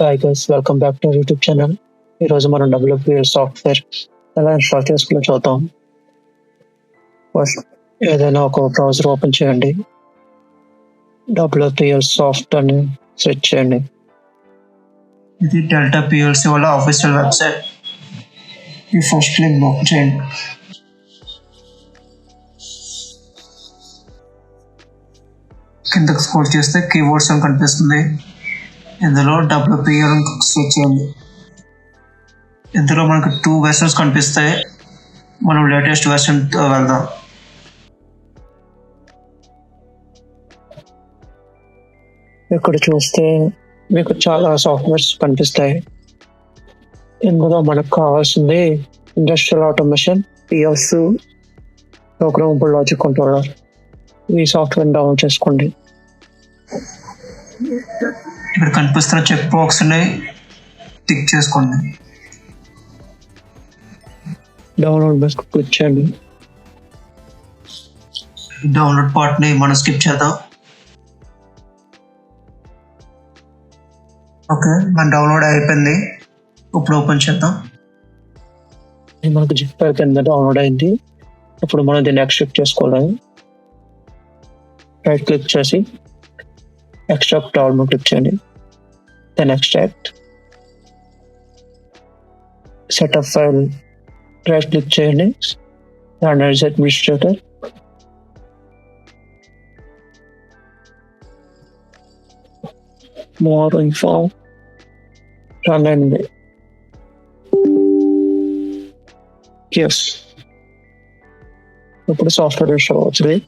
Hi guys, welcome back to our YouTube channel. ఈరోజు మనం WPL software ఎలా install చేసుకుని చూద్దాం. ఫస్ట్ ఏదైనా ఒక బ్రౌజర్ ఓపెన్ చేయండి, డబ్ల్యూపీఎల్ సాఫ్ట్ అని సెర్చ్ చేయండి. ఇది డెల్టా పిఎల్సి వాళ్ళ ఆఫీషియల్ వెబ్సైట్. ఈ ఫస్ట్ లింక్ నొక్కి చేయండి. కిందకి స్క్రోల్ చేస్తే కీవర్డ్స్ అని కనిపిస్తుంది. ఇందులో డబ్ల్యూపీఎల్ సెర్చ్ చేయండి. ఇందులో మనకు 2 వెర్షన్స్ కనిపిస్తాయి. మనం లేటెస్ట్ వెర్షన్ వెళ్దాం. ఇక్కడ చూస్తే మీకు చాలా సాఫ్ట్వేర్స్ కనిపిస్తాయి. ఇందులో మనకు కావాల్సింది industrial automation, PS, programmable logic controller. ఈ సాఫ్ట్వేర్ డౌన్లోడ్ చేసుకోండి. ఇక్కడ కనిపిస్తున్న చెక్ బాక్స్ని టిక్ చేసుకోండి. డౌన్లోడ్ బస్ క్లిక్ చేయండి. డౌన్లోడ్ పార్ట్ని మనం స్కిప్ చేద్దాం. ఓకే, మన డౌన్లోడ్ అయిపోయింది. ఇప్పుడు ఓపెన్ చేద్దాం. మనకు జిప్ కింద డౌన్లోడ్ అయింది. ఇప్పుడు మనం దీన్ని ఎక్స్ట్రాక్ట్ చేసుకోవాలి. రైట్ క్లిక్ చేసి ఎక్స్ట్రాక్ట్ డౌన్లోడ్ క్లిక్ చేయండి. Then extract, setup file right click చేయండి. Standards administrator, more info run అయింది. ఎస్, ఇప్పుడు సాఫ్ట్వేర్ ఇన్స్టాల్ అవుతుంది.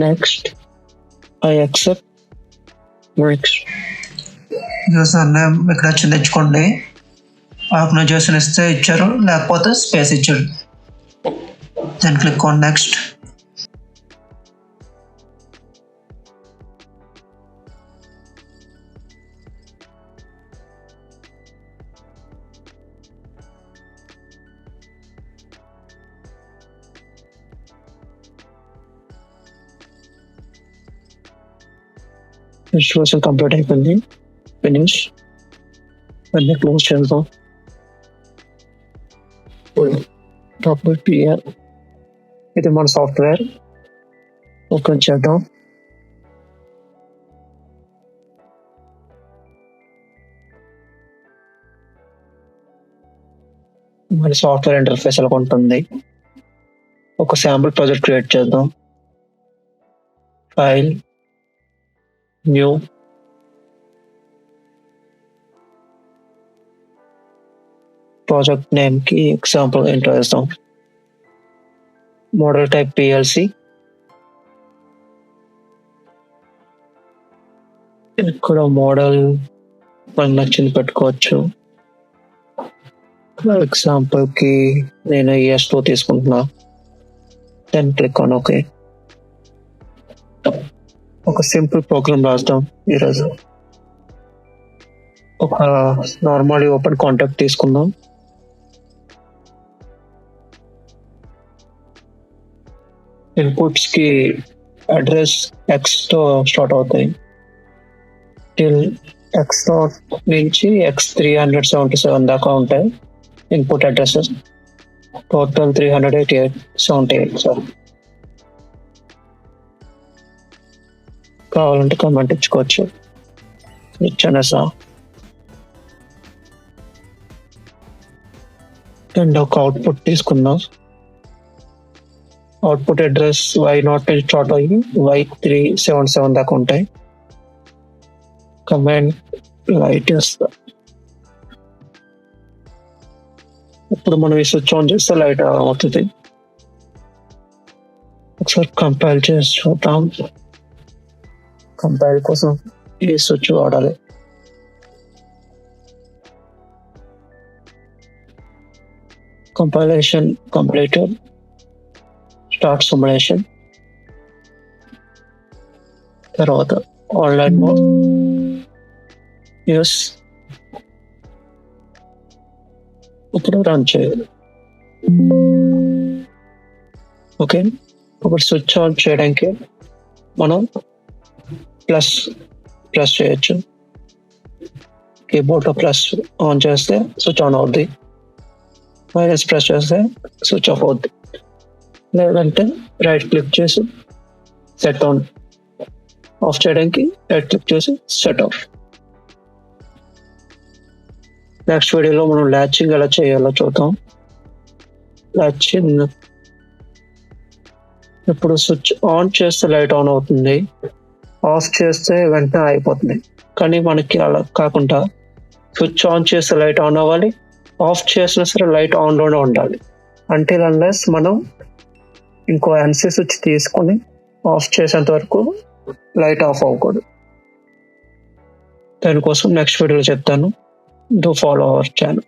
Next I accept. Next user name ఇక్కడ చిన్నచ్చుకోండి. ఆర్గనైజేషన్ ఇస్తే ఇచ్చారు, లేకపోతే స్పేస్ ఇచ్చారు. Then click on next. Installation complete అయిపోయింది. ఫినిష్. అన్నీ క్లోజ్ చేద్దాం. డబ్ల్యూపీఎల్ ఇది మన సాఫ్ట్వేర్. ఓపెన్ చేద్దాం. మన సాఫ్ట్వేర్ ఇంటర్ఫేస్ ఎలా ఉంటుంది. ఒక శాంపుల్ ప్రాజెక్ట్ క్రియేట్ చేద్దాం. ఫైల్, న్యూ, ప్రాజెక్ట్ నేమ్ కి ఎగ్జాంపుల్ ఎంటర్ చేస్తాం. Model type PLC. ఇక్కడ మోడల్ మనకు నచ్చింది పెట్టుకోవచ్చు. ఎగ్జాంపుల్ కి నేను ES2 తీసుకుంటున్నా. Then click on okay. ఒక సింపుల్ ప్రోగ్రామ్ రాస్తాం ఈరోజు. ఒక నార్మల్ ఓపెన్ కాంటాక్ట్ తీసుకుందాం. ఇన్పుట్స్ కి అడ్రస్ ఎక్స్ తో స్టార్ట్ అవుతాయి. టిల్ ఎక్స్ నుంచి X377 దాకా ఉంటాయి ఇన్పుట్ అడ్రసెస్. Total 378 sir. కావాలంటే కమెంట్ ఇచ్చుకోవచ్చు. ఇచ్చాను సార్. అండ్ ఒక అవుట్పుట్ తీసుకుందాం. అవుట్పుట్ అడ్రస్ Y0 నుంచి స్టార్ట్ అయ్యి Y377 దాకా ఉంటాయి. కమెంట్ లైట్ చేస్తా. ఇప్పుడు మనం ఈ స్విచ్ ఆన్ చేస్తే లైట్ అవుతుంది. ఒకసారి కంపైల్ చేసి చూద్దాం. కంపైల్ కోసం ఈ స్విచ్ వాడాలి. Compilation completed. Start simulation. తర్వాత ఆన్లైన్ మోడ్. ఎస్, ఇప్పుడు రన్ చేయాలి. ఓకే, ఇప్పుడు స్విచ్ ఆన్ చేయడానికి మనం ప్లస్ ప్రెస్ చేయొచ్చు. కీబోర్డ్లో ప్లస్ ఆన్ చేస్తే స్విచ్ ఆన్ అవుద్ది, మైనస్ ప్రెస్ చేస్తే స్విచ్ ఆఫ్ అవుద్ది. లేదంటే రైట్ క్లిక్ చేసి సెట్ ఆన్, ఆఫ్ చేయడానికి రైట్ క్లిక్ చేసి సెట్ ఆఫ్. నెక్స్ట్ వీడియోలో మనం ల్యాచింగ్ ఎలా చేయాలో చూద్దాం. ల్యాచింగ్ ఇప్పుడు స్విచ్ ఆన్ చేస్తే లైట్ ఆన్ అవుతుంది, ఆఫ్ చేస్తే వెంటనే అయిపోతుంది. కానీ మనకి అలా కాకుండా స్విచ్ ఆన్ చేస్తే లైట్ ఆన్ అవ్వాలి, ఆఫ్ చేసినా సరే లైట్ ఆన్లోనే ఉండాలి. అంటే అన్లెస్ మనం ఇంకో ఎన్సీ స్విచ్ తీసుకొని ఆఫ్ చేసేంత వరకు లైట్ ఆఫ్ అవ్వకూడదు. దానికోసం నెక్స్ట్ వీడియోలో చెప్తాను. Do follow our channel.